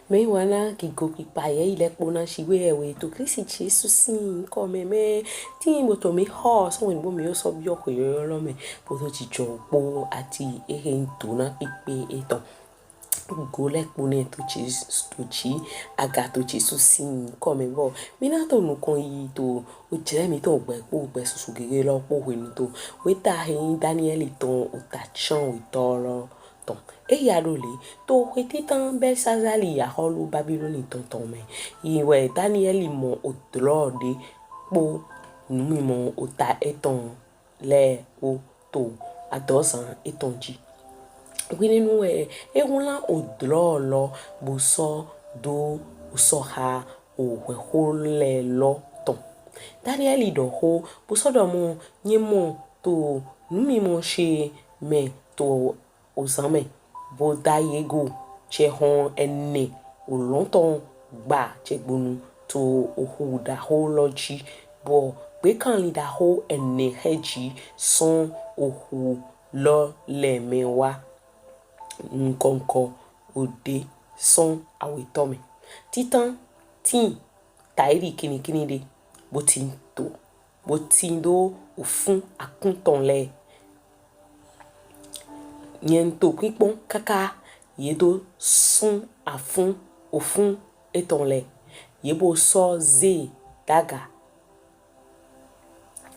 Me wana ki go ki paye ile pona shiwe ewe to Klisti Jesu sin come me ti mo to me ho so when bo me so bi oko yo me bo to ti jogbo ati ehin to na pipe eton go le pone to Jesus to chi aga to Jesu sin come bo mi na to nu kon yi to o je mi to gbe susu gege lo po we mi to we ta hin Danieli ton o ta chan we toro ton e ya role to wete tan bel sazali aholu Babyloni tonton me iwe Danieli mo ojlo de po numi mo ota eton le o to adosan etonji we nínú ehun la ojlo lo bo so do so ha o we ho le lo ton Danieli do ho bo so do mo nyemo to numi mo she me to ozame bo da yego che hon ene olon ton gba che gbonu to ohu da ho loji bo pe kan li da ho ene heji son ohu lo le mewa nkonko ode son awitome titan tin tairi kini de bo tin to bo tin do ofun akunton le Niento pipon kaka yèdọ sun afun ofun etonle yebo so ze daga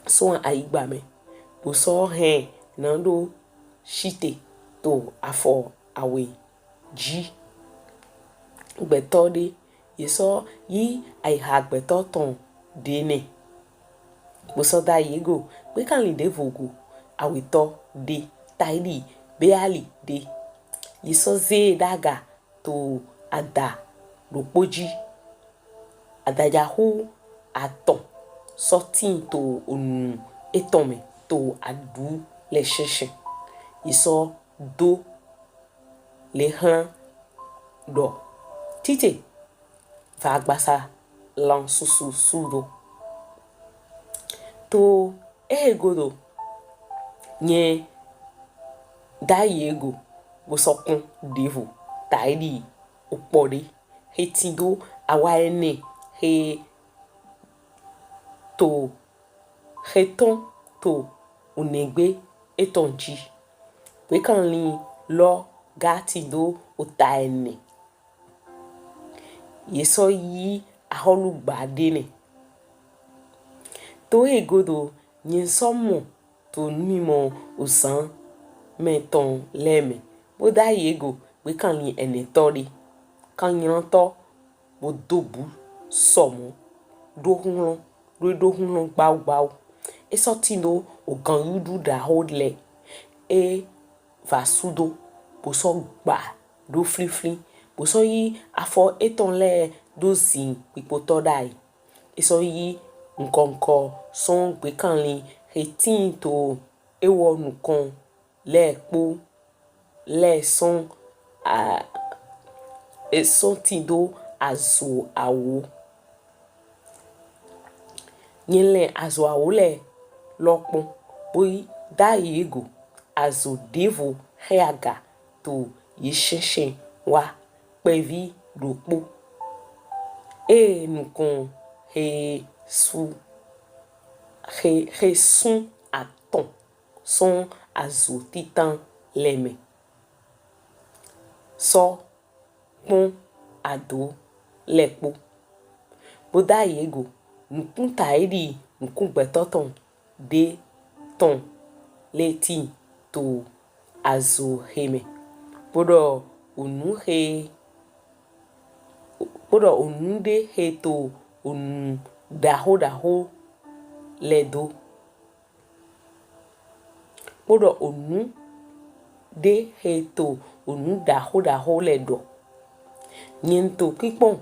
so ayiba me bo so he nando shite to afo awe ji gbeto de yeso yi ayiha gbeto ton de ne bo so da yego pe kan li de vogo awito de taili beali de yiso ze daga to ada lopoji adaja hu aton sorting to onu etome to adu le sheshe yiso do le han do tite va gbasa lan susu sudo to egodo nye da yego bo sokun devo taidi opode hetindo awa ene he to heton to onegbe etonji we kan li lo gati do ota ene yeso yi aholu gbade ne to egodo nyen somo to mimo osan meton leme bo da yego we kan li ene tori kan yan to bo dobu somo do hunlon gbaw e sotindo ogan yudu da hodle e vasudo bo so gba do flifli bo so yi afo eton le do zin pipoto dai e so yi nkonko son gbe kan li hetin to ewo nukon Lomule le son a esotindo azo awo nyele azo awo le lokpon boy da yego azo devo heaga to yisheshe wa pevi lopo nukon he sun aton son azo titan leme so pon ado lepo boda yego nkun taidi nkun betoton de ton leti to azo heme bodo onu de he to onu daho ledo bodo onu de he to onu daho ledo niento pipon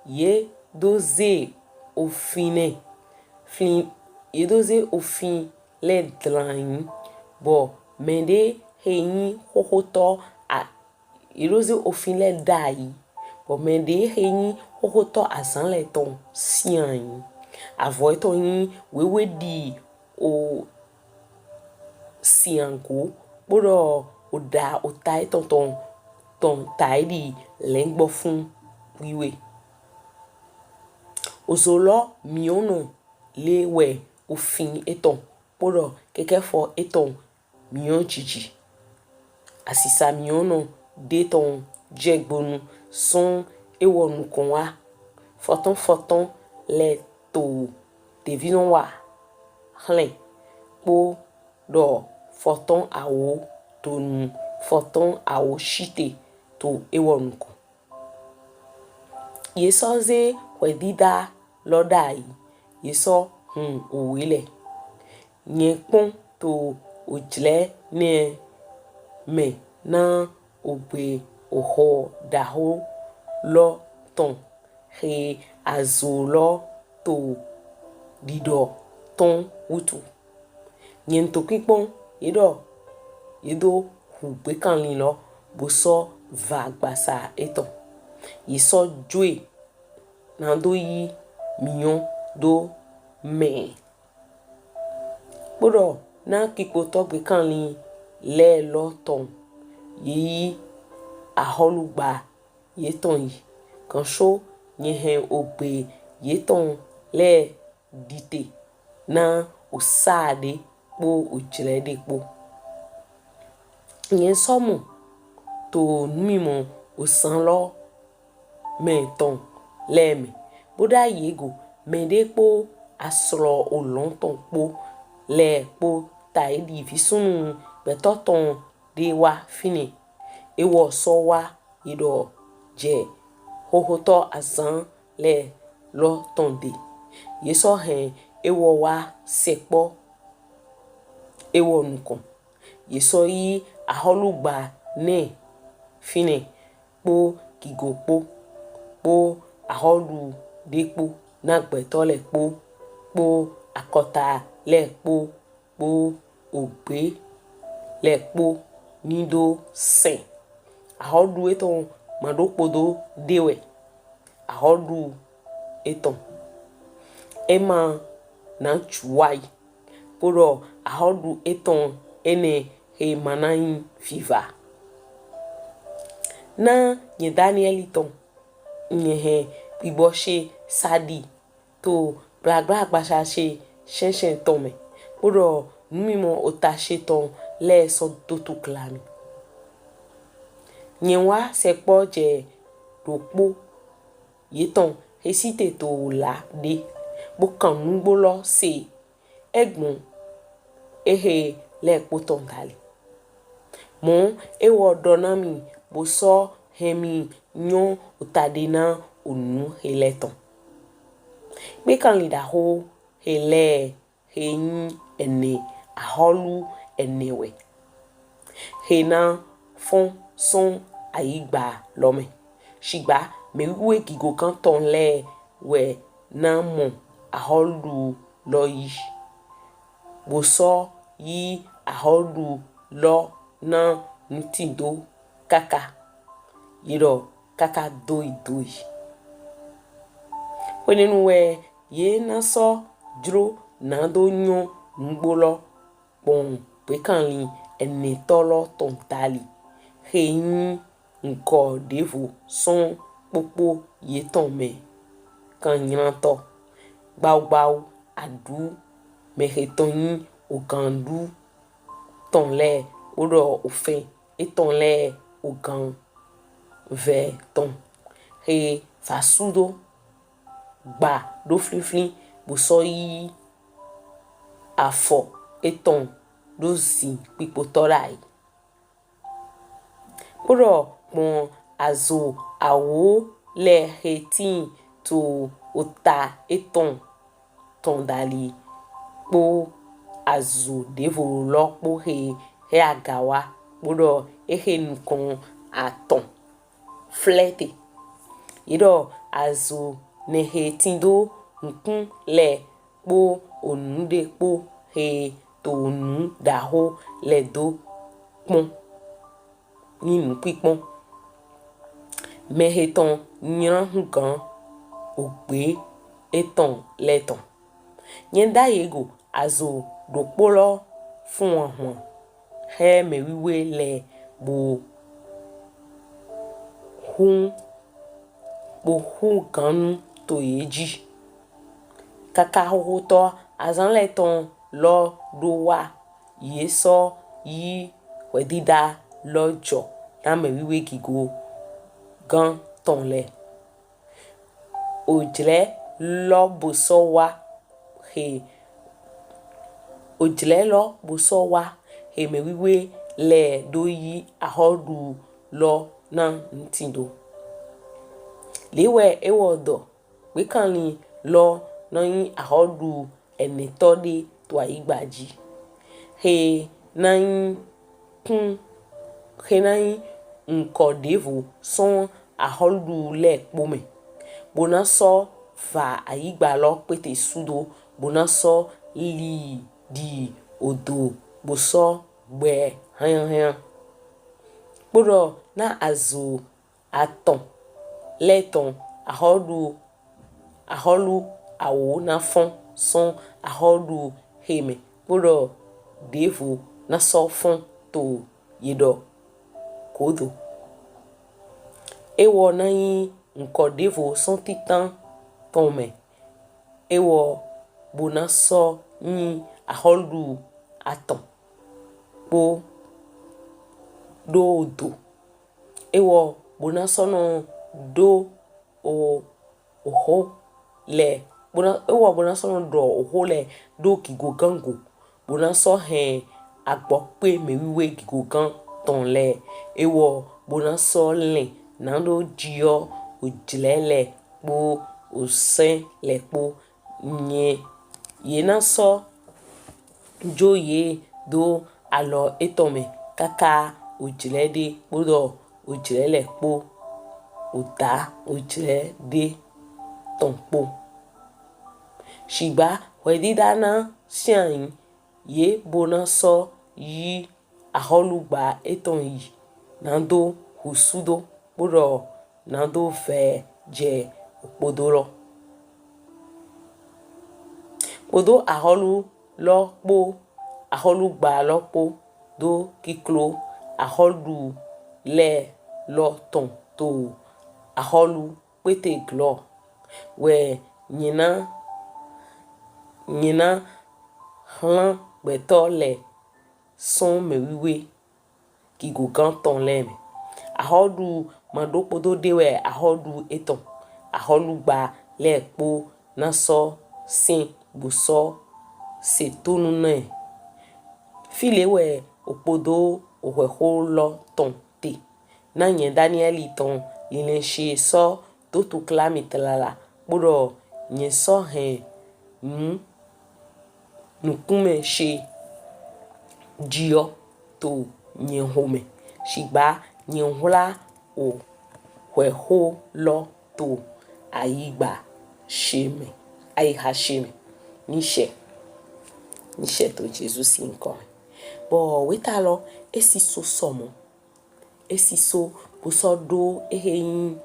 ye doze ofine ye doze ofin le dlan bo mende heyin hohoto a ye doze ofin le dai bo mende heyin hohoto azan le ton sian avoid ton yin wewe di o siango bodo oda otai ton taidi lengbo fun wiwe. Ozolo miono lewe ofin eton podọ keke fo eton mion jiji. Asisa miono deton jegbonu son ewonu konwa. Foton le to devino wa hlen po do foton awo tonu foton awo shite to ewonu kon. Yeso ze kwedida lodai yeso owele nyekpon to ojle ne me na ogbè oho daho lo ton he azolo to dido ton woutu nyento kikpon yedo hugbe kanlin lo boso va gbasa eton yeso jwe na do yi mion do me podọ na kikpo togbe kanlin le lo ton yi aholu gba yeton yi kanso nyehen ogbè yeton le dite na osade po ojle de po nyen somo to numimo osan lo me ton le me boda yego me de po aslo olon ton po le po ta edi fisunu beto ton de wa fini ewo so wa yèdọ je hohoto azan le lo ton de yeso hen ewo wa sekpo ewo nukon yeso yi aholu gba ne fini po kigo po aholu depo na gbeto le po akota le po ogbè le po nido sen aholu eton madopodo dewe aholu eton ema na chuwai podọ aholu eton ene he manayin fiva na nye Danieli ton nye he biboshe sadi to blagba gbasha she shen ton me podọ numimo otashe ton le so dotu klami nyewa sekpo je dokpo yeton hesite to la de bokan nugbo lo se egbon ehe le poton dali mon ewo donami boso hemi nyon otadena onu heleton be kan lida ho hele Eyin ene aholu enewe hena fon son ayigba lome Ṣigba me wiwe gigo kan ton le we na mon aholu lo yi boso yi aholu lo na nutindo kaka yèdọ kakadoï wenenu we ye na so djlo na do nyon nugbo lo bon pe kanlin ene tolo ton dali Eyin nko devo son popo yeton me kan nyanto gbau adu me heton yin ogandu ton le podọ ofen eton le ogan ve ton he fasudo gba do flifli boso yi afọ eton do zi pipo torai podọ pon azo awo le hetin to ota eton ton dali po azo devo lo po he agawa podọ ehe nukon aton flete yèdọ azo ne hetin do nkun le po onu de po he to onu daho le do pon ninu pipon me heton nyan hungan ogbè eton leton nyenda yego azo dokpolo fun ahun he me wiwe le bo hun HLUNGAN towe ji. Kakadoï azan le ton lo do wa yeso yi wedida lo jo na me wiwe gigo gan ton le ojlo lo boso wa he ojlo lo boso wa he me wiwe le do yi aholu lo na ntindo lewe ewodo we kan ni lo no yin aholu eni to de to ayigbaji he na yin kun he na yin nko devo son aholu le pome bona so fa ayigba lo pete sudo bona so li di odo bo so gbe han podọ na azo aton leton aholu awo na fon son aholu heme podọ devo na so fon to yèdọ kodo ewo na yin nko devo son titan tome ewo bona so yin aholu aton po do odo ewo bona so no do oho le bona so no do oho le do kigo gango bona so he agbo pe me wiwe kigo gan ton le ewo bona so le na do dio ojlele po osen le po nye ye na so joye do alo etome kaka ojlede podọ ojlele po oda ojlede ton po Ṣigba wedida na sian ye bona so yi aholu gba eton yi na do husudo podọ na do fe je podọ lo podọ aholu lo po aholu gba lo po do kiklo aholu le lo ton to aholu pete glo we nyina hlan beto le son me wiwe kigo gan ton le me aholu mando podo dewe aholu eton aholu gba le po na so sin bo so se tonu na file we opodo ohweho lo ton te na yen Danieli ton lile she so to klamitlala podọ yen so he nukume she dio to yen home Ṣigba yen hula o hweho lo to ayigba sheme ayiha sheme nishe to Jesu si nko bo weta lo esiso somo esiso bo so do eyin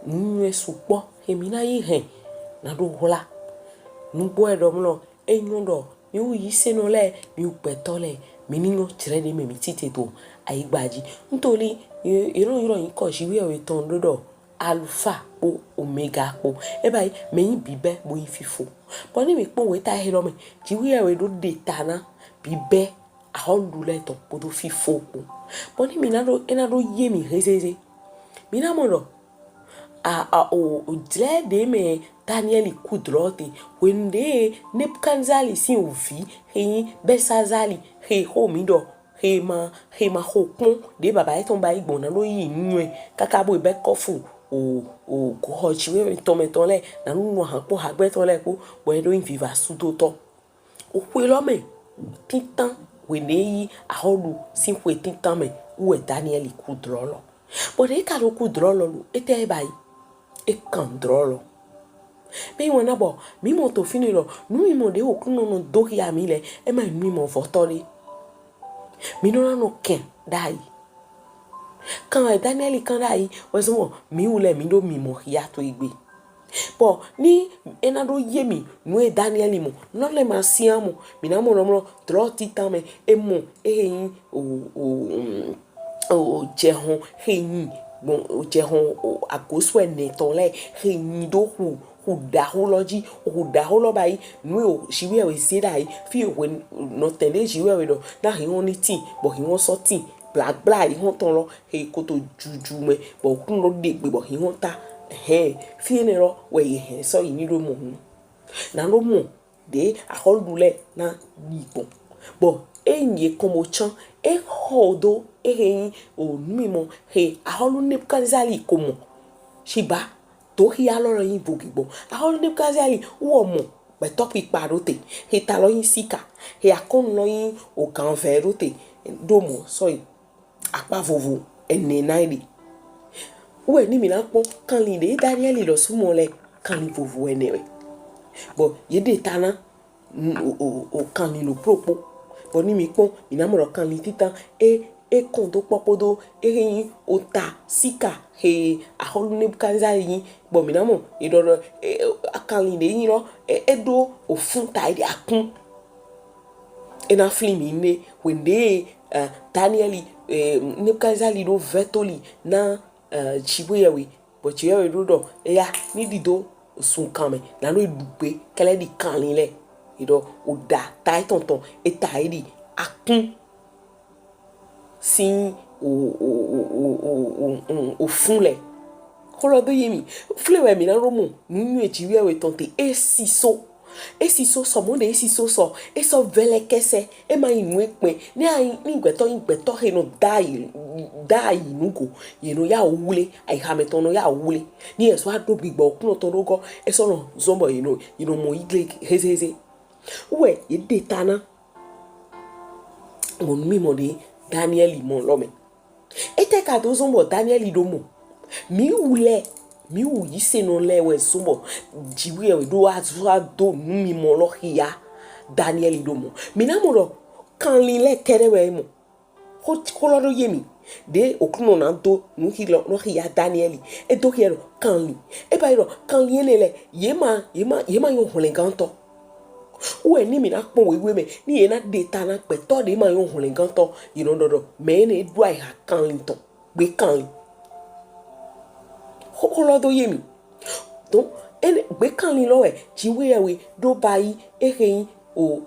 nwe supo hemina ihe na do hula nugbo edomlo enyundo mi u yise no le mi u peto le mi ningo tire de mi tite to ayigbaji ntori iro yin ko siwe o ton dodo alpha po omega po e bai me yin bibe bo yin fifo bo ni mi po weta hero me jiwe e do data na bibe aholu le ton po do fifo po bo ni mi na do ye mi rezeze mi na mo do o dle de me Danieli kudrote wende nepkanzali si ovi he besazali he homido he ma hokun de baba eton ba igbon na lo yi nwe kakabo ibe kofu o ko hochiwe tometon le na nu han po hagbeton le po bo edo in viva sudo to o pe lo me titan wende yi aholu si pe titan me uwe Danieli kudrolo bo de ka lo kudrolo ete bai e kandrolo me wona bo mi mo to finiro nu mi mo de Oklunọ no do ya mi le e ma mi mo votori mi no no ken dai kan Danieli kan dai we so mi ule mi do mi mo ya to igbe bo ni ena do ye mi nu e Danieli mo no le ma siamo mi na mo no tro titan me e mo eyin o jehun eyin bon je hon agoso ene ton le he do hu daholoji daholo bai nu o shiwe we say dai fi we no tele shiwe we do na he won ni tin but he won so tin black he won ton lo he ko to juju me but kun lo de gbe but he won ta fi ne ro we he so yin ro mo na lo mo de aholu le na gbon but enye komo chan hodo eyin o mimo he aholu ne kanzali komo Ṣigba to hi aloro yin bogibo aholu ne kanzali wo mo be topi parote he ta lo yin sika he akon lo yin o kan verote domo so apa vovo ene naili we ni mi na pon kan li de Danieli lo sumo le kan li vovo ene we bo yede tana o kan li lo propo bo ni mi pon inamoro kan li titan e kondo popodo eyin ota sika he aholu ne kanza yin bo mi namo idoro kan li de yin ro edo ofun ta ide akun ena flimi ne wende Danieli ne kanza li do vetoli na chibuyewe bo chiyewe do ya ni dido sun kame na no edupe kele di kan li le ido oda tai tonton e tai di akun sin o funle kolo do yemi flewe mi na romo nunu echiwewe tonte esiso so mo de esiso so eso vele kese e ma inu epe ni igbeto he no dai nugo yeno ya owule ayiha metono ya owule ni eso ado gbigbo okuno to rogo eso no zombo yeno mo igle hezeze we yede tana mon mi mo de Danieli mon lome ete ka do zombo Danieli do mo mi wu yise no le we zombo jiwe we do azua do mi mo lo hiya Danieli do mo mi na mo ro kan li le kere we mo ko lo do yemi de Oklunọ na do nu hiya Danieli e do hiero kan li e ba ro kan li ele yema yo holengan to we ni mi na pon we me ni na data na pe to de ma yo holengan to dodo me ne do ai ha kan li to gbe kan li ko lo do yemi donc ene gbe kan li lo e jiwe we do bayi ehin o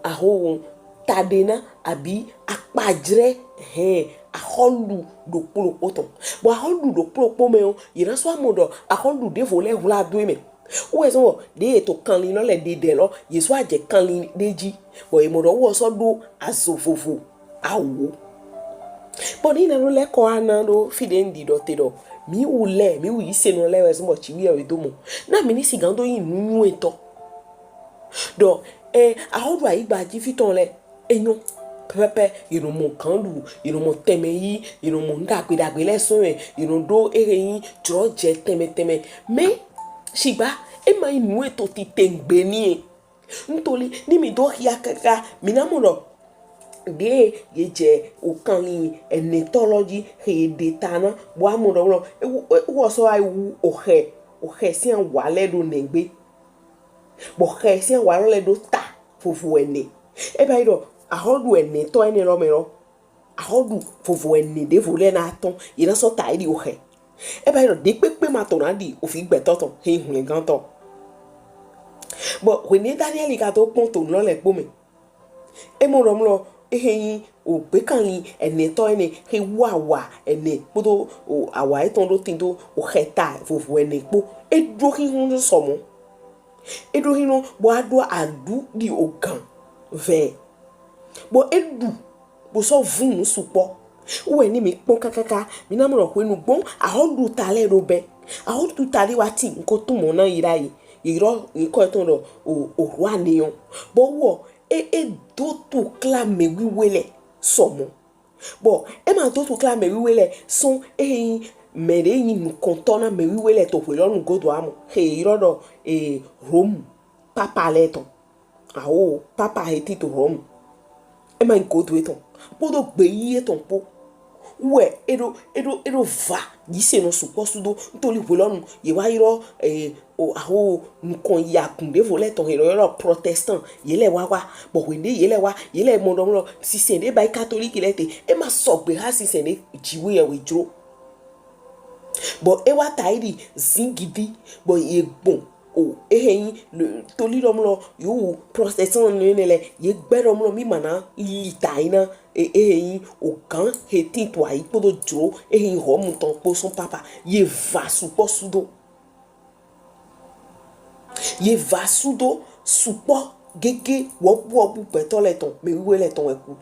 aho tadena abi apajre aholu do polopo ton bo aholu do polopo me o ira so amodo aholu de vole hula do me o so de to kan li no le de lo Yesu aje kan li deji bo imodo wo so do azofofo awo bo ni na no le ko ana do fidendi do te do mi wu yise no le we so mo chiwi e do mo na mi ni sigan do yin nu eto do aholu aigba ji fiton le enyo pepe mo kandu mo teme yi mo ndagbe lesun do eyin troje teme me Ṣigba e ma inu eto ti tengbe ni ntoli ni mi do ya kaka mi na mo ro de yeje okan li enetology he data na bo amuro ro wo so ai wu ohe si an wale do negbe bo he si an wale do ta fufu ene e ba iro aholu ene to ene ro me ro aholu fufu ene de vole na ton ina so ta iri ohe e ba iro de pepe ma to na di o fi gbe toton he hun gan to bo we ni Danieli ka to pon to lo le po me e mo ro mlo eyin o gbe kan li ene to ene he wa ene podo o awa eton do tin do o heta fufu ene po e dro ki hun so mo e dro hinu bo adu di ogan ve bo edu bo so vun supo we ni mi pon kakaka mi na mo ro pe nu gbon aholu ta le ro be aholu ta ri wa ti nko to mo na ira yi iro nko eton ro o ru aniyan bo wo do to clame wiwele somo bo e ma do to clame wiwele son mere yin kontona me wiwele to pe lorun godo amo iro do Rome papa leton awo papa heti to Rome e ma nko do eton podo gbe yi eton po we edo va yise no supposed do ntoli pe lorun ye wa iro aho nkon yakun de vole ton iro protestant yele wa bo we de yele modo si se de by catholic lete e ma so gbe ha si se ne jiwe e we jro Bon ewa taidi zingidi bon ye gbon o eyin le toli romlo yo procession nele ye gbe romlo mi mana litaina eyin o kan heti to ayi podo djlo eyin ho mu ton po son papa ye va supo sudo ye va sudo supo gege wo beto le ton me wiwe le ton eku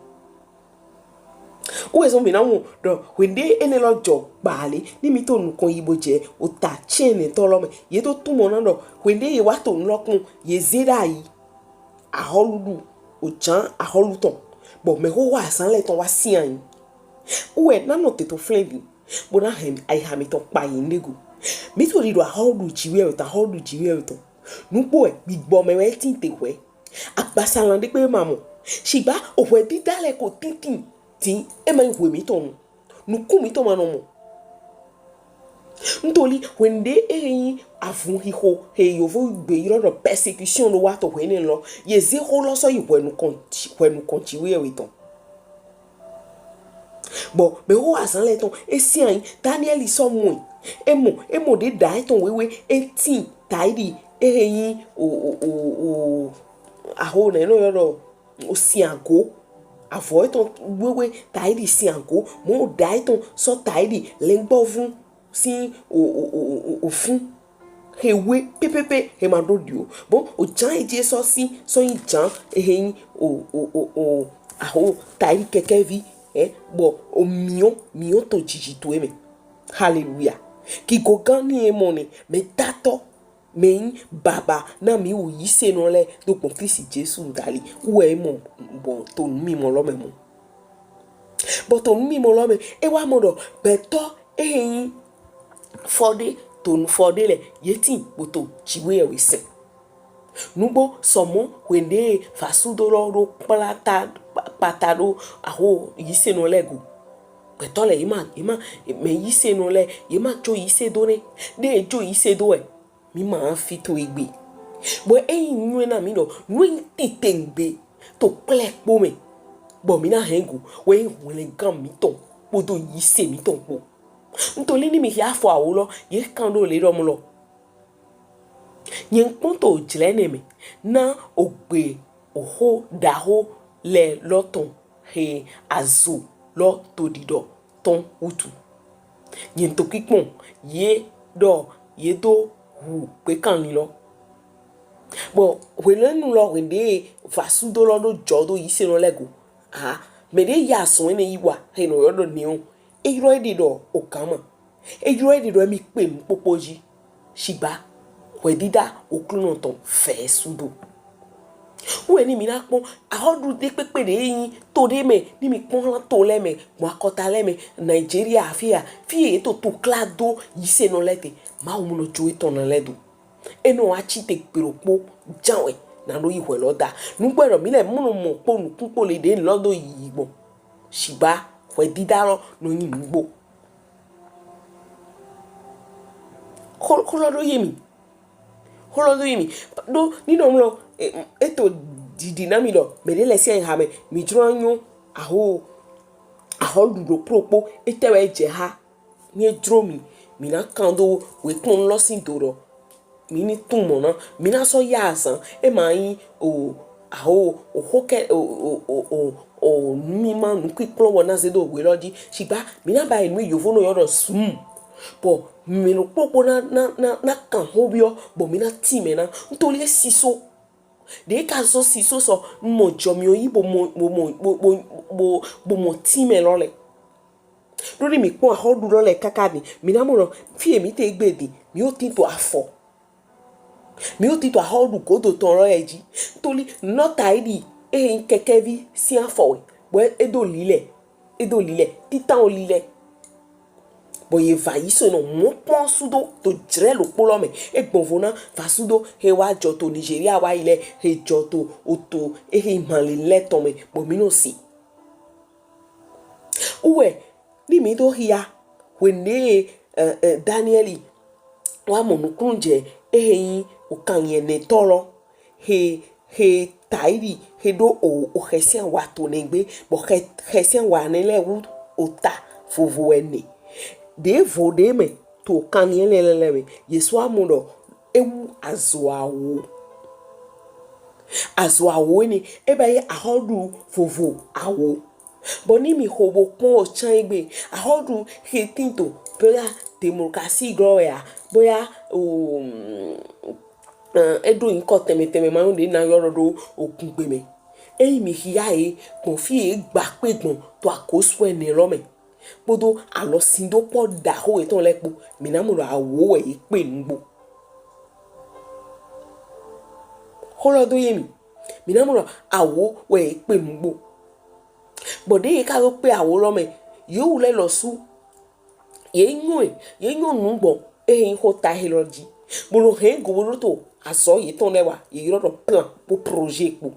ou ezon bina mo do wende ene lo jo bale ni mi to nkan yibo je o ta chain to lo me ye to tumo na do wende ye wa to nlokun ye zera yi aholu o jan aholu ton bo me ho wa san le ton wa sian ou e na no te to flendi bo na hem ayiha mi to pa yin nego mi to ri do aholu jiwe o ta aholu jiwe o to nugbo e gbigbo me we tin te we agbasalan de pe mamo Ṣigba o we di dale ko tintin ti e ma ihwe mi ton nuku mi to manomo ntoli wende eyin afun hiho he yovo gbe iro do persecution lo wa to we ni lo ye ze ho lo so ihwe nu konti we we ton bo be ho asan le ton e si an Danieli so mu emo de dai ton wewe 18 taidi eyin o aholu na no yo o si ago avoid ton wewe taidi si anko mo dai ton so taidi lengbo fun si o fun hewe pepepe he ma do dio bon o jan eje so si so yin jan ehin o aho taidi kekevi bo o mion to jiji to eme hallelujah ki gogan ni emoni me dato me baba na mi o yise no le do pon Klisti Jesu dali we mo bon to mi mo lo me mo but to mi mo lo me e wa mo do beto eyin fode to fode le yeti boto jiwe e we se nugbo somo wende fasudo lo plata patado aho yise no lego beto le ima me yise no le ima jo yise do ne de jo yise do e mi ma fi to igbe bo eyin nwe na mi no nwe titengbe to plekpo me bo mi na hengu we wele gan mi ton podo yise mi ton po ntoli ni mi ya fo awolo ye kan do le romo lo yen ponto jlene me na ogbè oho daho le loton he azu lo to dido ton woutu yen to kikpon ye do wu pe kan ni lo bo welenu lo wende fasudo lo do jodo yise no lego me de ya so ene yiwa he no yodo ni o e ro edi do okama e ro edi do mi pe mi popoji Ṣigba we dida Oklunọ ton fe sudo we ni mi na pon ahodu de pepe de yin to de me ni mi pon la to le me mo akota le me Nigeria afia fi e to klado yise no lete Mahu no jo iton na ledu eno achi te peropo janwe na no ihwe loda nugbero mi le munu mo po nukunpo le de lodo yigbo Ṣigba we didaro no yin nugbo holodo yemi do ni no mlo eto dinamido me de lesi en ha me mi juro anyo aholu do propo etẹwẹ je ha ni juro mi na kando we kon lo sin doro mi ni tumo na mi na so ya san e ma yin o hoke o mi ma nu kiplo wona se do we lodi Ṣigba mi na ba enu yovo no yodo sum bo mi no popo na kan hobio bo mi na ti me na ntoli esiso de ka so siso so mo jomi oyibo mo ti me lole lórí mi pon ahodu lole kakadi mi na mo fi emi te gbedi mi o tin to afo mi o tin to ahodu godo ton ro eji ntoli not id kekevi si afo bo edo lile titan o lile bo ye va yiso no mo pon sudo to jre lo polo me egbonvona va sudo he wa joto Nigeria wa ile he joto oto he male leton me bo mi no si uwe ni mi do hia wende Danieli wa monukunje eyin okanye ne toro he taidi he do o hesian wa to negbe bo hesian wa ne le wu ota fovo ene de vo de me to kanielelelewe Yesu amudo ewu azoawo ni ebe aholu vovo awo boni mi hobo pon chanigbe aholu hetinto boya democracy gloria boya edo nko teme ma nde na yorodo okungbe me eyi mi hiya e kon fi e gba pe gbon to akoso eni rome podo alo sindo po da ho eton lepo mi na mo awo e pe ngbo holodo yemi mi na mo awo we pe ngbo bode e ka ro pe awo rome yo le lo su yeyun nugbo eyin ho ta heloji bolo he go to aso yi ton lewa yi ro plan pour projet po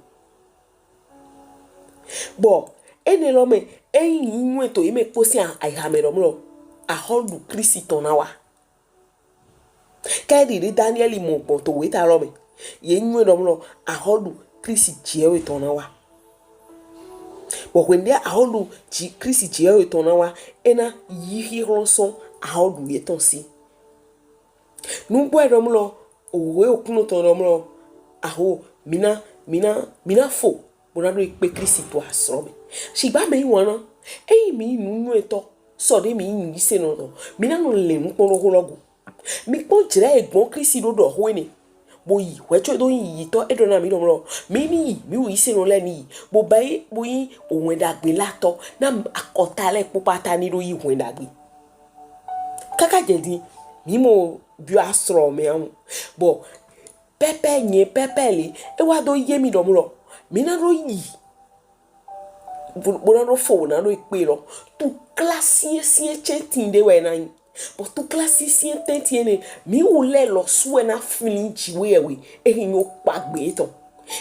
bo ene lo me eyin nu eto ime posi ayiha me lo aholu Klisti tonawa kedi ri Danieli mo po to we ta lo me ye nu lo aholu Klisti Jesu tonawa bo wende aholu Klisti Jesu tonawa ena yi ronson aholu ye ton si nugbo lo owe Oklunọ ton lo aho mina fo bona do pe Klisti to asro me Ṣigba me wona eyi mi nu eto so de mi yise no mina no le npo ro logo mi po jira egbon Klisti do ho ni bo yi wecho do yi to edo na mi lo mi wi yise no le ni bo bai bo yi ohun dagbe lato na akota le popata ni do yi ohun dagbe kaka jedi mi mo bi asro me am bo pepe le e wa do ye mi lo mi na do yi bona no fo na no ipe lo tu classe sie chetin de we na but tu classe sie tentin ne mi wo le lo su na fini jiwe ewe ehin yo pagbe to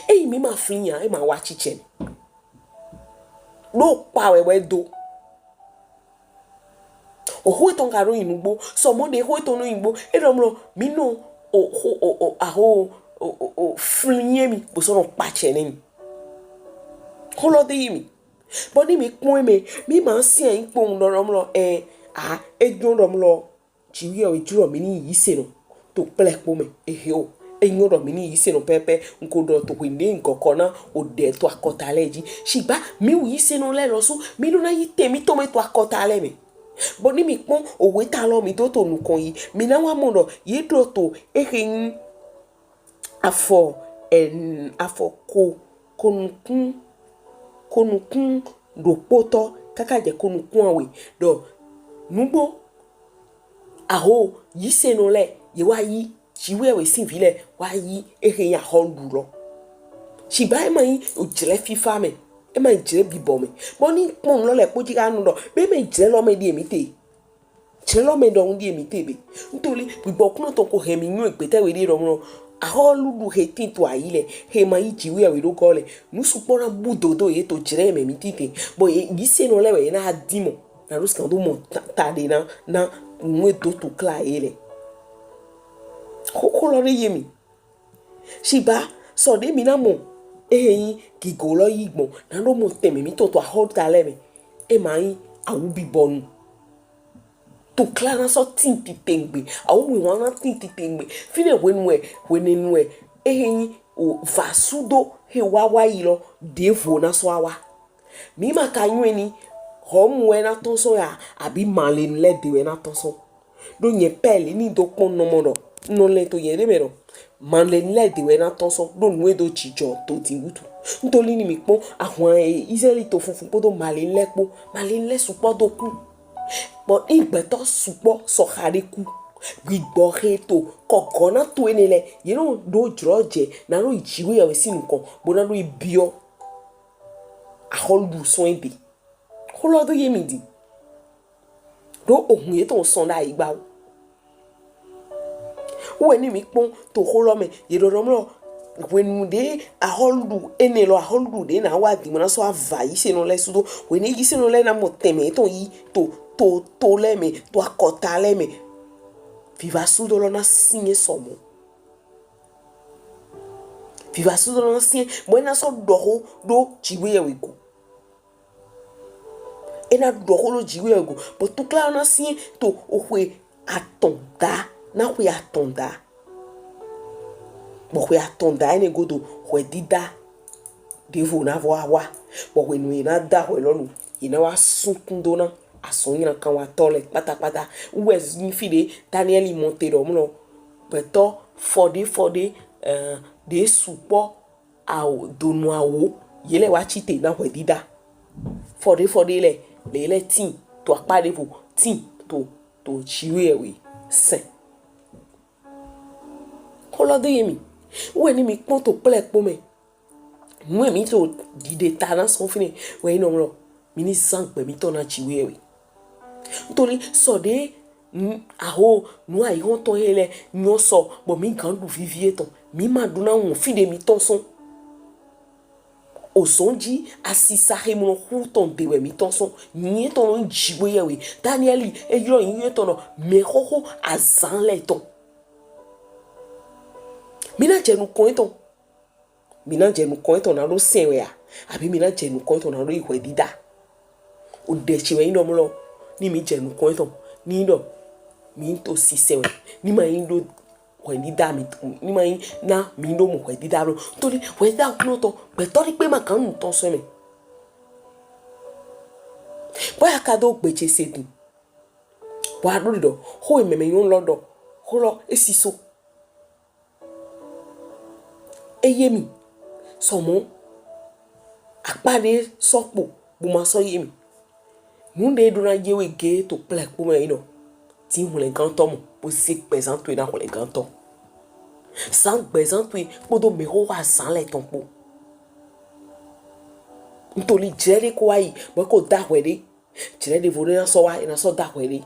eyin mi ma fini ya e ma wa chiche no pa we do oho ton karo inugbo so mo de ho ton no igbo e do mlo mi no fini mi bo so no pa che ne holo de yimi boni mi pon mi ma si en pon lo ejon lo jiwi o ejuro mi ni yise no to plepo me ehio eyin ro mi ni yise no pepe nko do to winde nkoko na ode to akota leji Ṣigba mi wi yise no le lo su mi no na yi temi to me to akota le me boni mi pon owe ta lo mi to nukon yi mi na wa mo do yèdọ to ehin afọ konukun do poto kaka je konukun awe do nugbo aho yise no le ye wa yi jiwe we sin vile wa yi ehin aholu lo Ṣigba e ma yi ojle fifa me e ma jire bibo me boni pon lo le poji ka nu do be me jire lo me di emite jire lo me do ndi emite be ntori bibo Oklunọ to ko hemi nu egbete we di ro mo aholu du hetin to ayile he ma yi jiwe we do ko le nu supora budodo ye to jire me mitite bo yise no le we na adimo na ro skan do mo ta de na nwe do to kla ele ko lo re yemi Ṣigba so de mi na mo eyin gigolo yigbon na ro mo teme mi to aholu ta le me e ma yi awu bibonu to klara so tinti tengbe awu mi wana tinti tengbe fine wenenwe ehin o vasudo he wawa yilo devo na so awa mi ma ka yuni homu na tonso ya abi malen le de na tonso do nye pele ni do pon no modo no le to yere mero malen le de na tonso do nwe do chijo to ti wutu ntoli ni mi pon àwọn Israeli to funfun podo malen le supo do ku but igbeto supo so hariku gbigbo heto kokona to enele you know do droje na ro ijiwe yawe si nkan bo na ro ibio aholu so ebe holo do yemi di do ohun ye to son da igba o eni mi pon to holo me yèdọ mlo when de aholu enelo aholu de na wa di mo na so ava yise no le sudo when yise no le na mo teme to yi to le me to akota le me viva sudo lo na sinye somo viva sudo lo na sinye mo na so doho do jiwe ya wego ena doho lo jiwe ya wego but to kla na sinye to ohwe atonda na we atonda bo we atonda ene godo we dida devo na vo awa bo we no ina da we lonu ina wa sukundo na ason ina kan wa tole patapata we fide Danieli monte do mo beto fode de supo ao donu awo yele wa chite na we dida fode le tin to apade bo tin to chiwe we sen kolode yemi we ni mi pon to plek po me mu mi to dide ta na so fini we no lo mi ni san pe mi to na chiwe we ntori so de aho nu ai won to hele no so bo mi kan du vivie to mi ma du na won fide mi to son osonji asisa he mo hu ton de we mi to son ni to no jiwe we Danieli e yo yin to no me hoho azan le to mina jenu kon to na lo senwe a abi mina jenu kon to na lo ihwe dida o de chiwe ndo mo lo ni mi jenu kon to ni do mi to si sewe ni ma yin do we dida mi ni ma yin na mi do mo we dida lo tori we da kuno to be tori pe ma kan to so me boya ka do gbeje sedun bo adu do ho ememe yun lodo ho lo esiso eyemi somo apade sopo bu ma so yemi munde do na jewe ge to plek po me ino ti hun gan to mo bo si present na hun gan to san present podo me ho wa san le ton po ntoli jere ko ai bo ko da wede jere de vore na so wa ina so da wede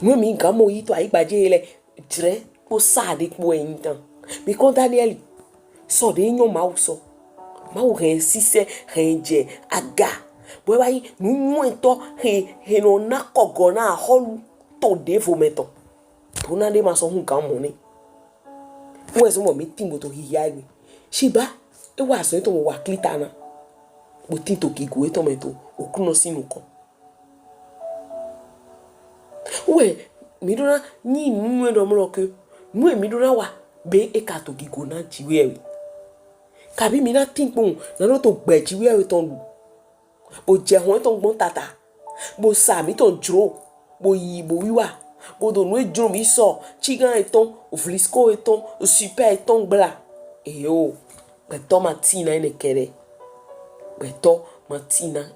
nu mi gan mo yi to ai gbaje le jere po sa de po eyin tan mi ko Danieli so de yan Mahu ren sise ren je aga bo ba yi nu ento he no na kogo na aholu to devo meto to na de ma so hun kan mo ni we so mo mi timbo to hiya ni Ṣigba e wa so to mo wa klitana bo tin to gigo e to meto Oklunọ sinu kan we mi dona ni nu e do mo lo ke nu e mi dona wa be e ka to gigo na jiwe e kabi mi na tin pon na lo to gbe jiwe e ton lu bo je won ton gbon tata bo sa mi ton djlo bo yi bo wiwa bo do nu e djlo mi so sigan eton oflisco eton super eton bla yo beto matina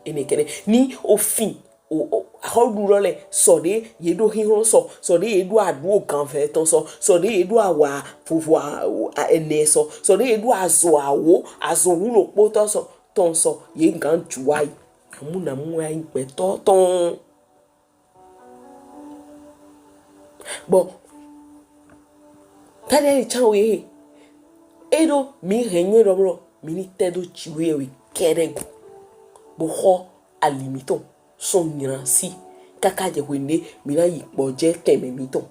ene kere ni ofin o aholu role so de yedo hihun so de yedo adu ogan fe ton so de yedo awa fufu ene so de yedo azo wulo po to so ton so ye gan juwai amuna mu ai beto ton bon tade chawe edo mi renyo domlo mi ni tedo chiwe we kerego bo ho alimiton son niran si kaka je wende mi na yipo je teme mi ton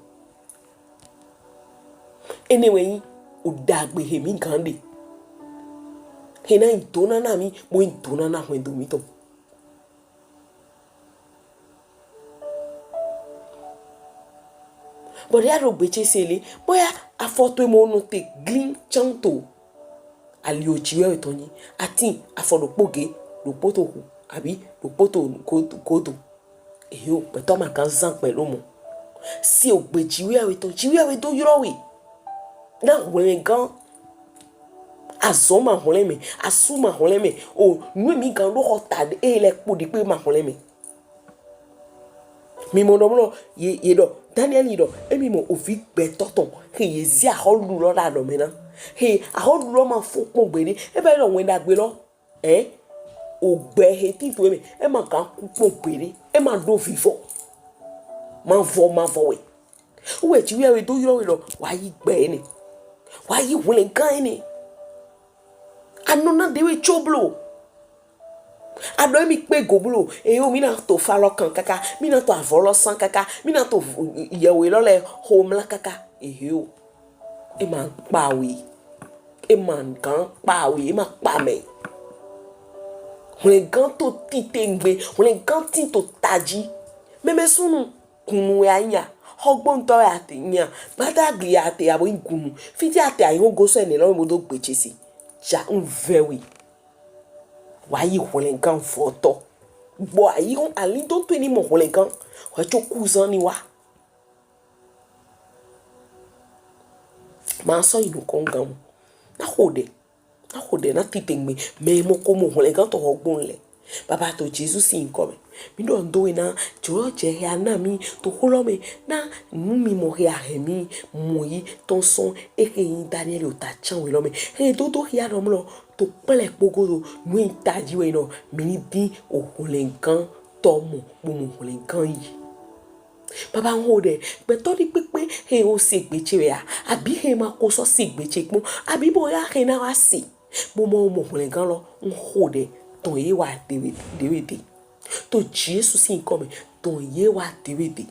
anyway o dagbe he mi gande he na idona na mi mo idona na wendo mi ton but ya ro gbeche sele boya afoto mo no te glin chanto ali ojiwe etonyi ati afolopoge lopoto ku abi lopoto kodo eyo beto ma kan zan pẹ̀lú mo si ogbe jiwe to yorowe na we gan azoma holeme asuma holeme o nu mi gan lo hota e le po di pe ma holeme mi mo do yèdọ Danieli do emi mo ofi gbe toton ke yezi aholu lo la do me na he aholu lo ma fo pon gbere e be lo wen dagbe lo ogbè he ti to me e ma kan pon gbere e ma do vivo ma vo we we ti we do yoro we lo wa yi gbe ni wa yi wule gan ni anona dewe choblo ado mi pe goblo e o mi na to falo kan kaka mi na to avolo san kaka mi na to yewe lo le home la kaka e o e ma pa we e man kan pa we e ma pa me wole gan to titengbe wole gan tin to taji meme sunu kunu anya ogbon towe atenya badagli ate abo ingunu fiti ate ayo goso ene lo mo do gbechesi ja unvewi wayi holengan foto bo ayi on ali don to ni mo holengan wa chokuzan ni wa ma so inu kongan na hode na titengme me mo ko mo holengan to ogbon le baba to Jesus sin come mi do ndo na joro je ya na mi to holo me na nu mi mo ya he mi mo yi ton son Eyin Danieli o ta chanwe lo me he do ya no mo to pele pogodo nu itaji we no mi ni din o holengan to mo mo holengan yi baba hode pe to di pepe he o se gbeche ya abi he ma ko so se gbeche mo abi bo ya he na wa se mo holengan lo hode ton ye wa dewede to Jesus sin come ton ye wa dewede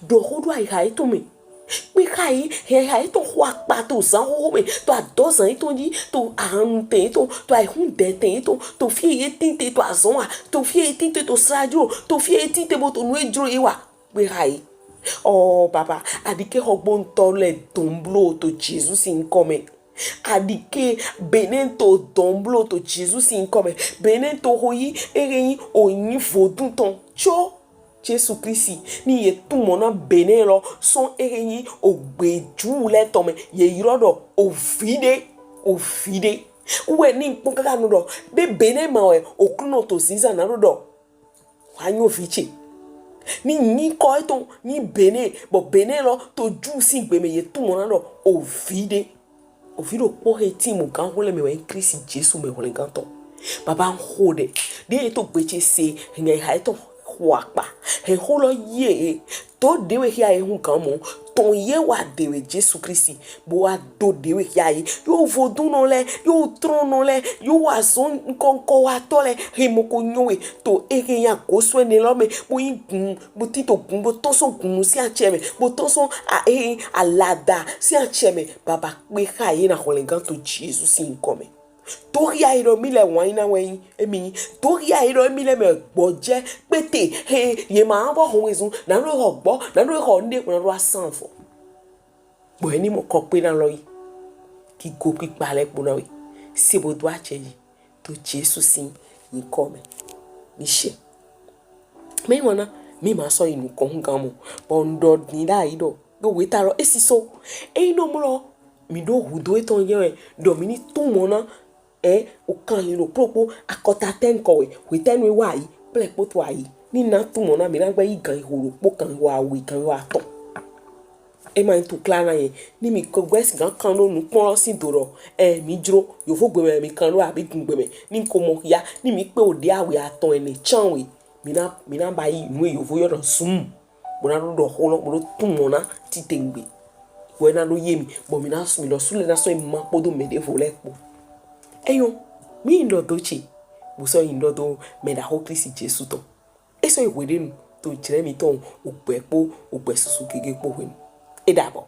do hodo ayiha to me pe kai he to wa pa to san ho me to adosan to ni to ante to ai hun de ten to fi etinte to azon wa to fi etinte to sajo to fi etinte bo to nu ejro e wa pe kai oh baba adike ogbon tole tomblo to Jesus sin come adike benento domblo to Jesus in come benento hoyi Eyin oyin vodun ton cho Jesu Kristi ni ye tumona benelo son Eyin ogbè le tome ye irodo ofide we ni pon kaka no do be bene ma we Oklunọ to zinza na do wanyo fiche ni ko eton ni bene bo benelo to ju sin gbe me ye tumona do ofide ovido po heti mo kan hole me we Klisti Jesu me hole kan to baba hode de to gbeche se ngai ha to hwapa he holo ye to dewe hia e hun kan mo ton ye wa dewe Jesu Kristi bo wa do dewe hia e yo vodun no le yo tron no le yo wa son konko wa to le he mo ko nyowe to Eyin ko so ne lo me bo yin bo tito gun bo to so gun si a cheme bo to so a alada si a cheme baba pe ha ye na hole kan to Jesus sin come torí airo mi le wan na wen emi torí airo mi le me gboje pete he ye ma bo hun ezun na ro ogbo na ro ho nde na ro asan fo bo eni mo ko pe na lo yi ki go pipa le po na we se bo do ache yi to Jesus sin ni come ni she me wona mi ma so inu ko hun kan mo bo ndo ni da yi do go we taro esiso no mo lo mi do hudo eton ye do mi ni to mo na o kan lo propo akota ten kowe we ten we wa yi plepo to ayi ni na tu mo na mi na gba igan ihoro po kan wa we kan wa to ma to clara ye ni mi ko gbes gan kan lo nu pon lo sin doro mi jro yo fo gbe mi kan lo abi gun gbe me ni ko mo ya ni mi pe ode awe aton ene chanwe mi na ba yi nu yo fo yo do sum mo na do holo mo tu mo na ti tengbe we na lo ye mi bo mi lo sule na so ma podo me de vo lepo eyo mi ndo dochi bo so ndo do me da ho Klisti Jesu to eso iwede nu to jire mi to ogbepo ogbesusu gege po we e dabo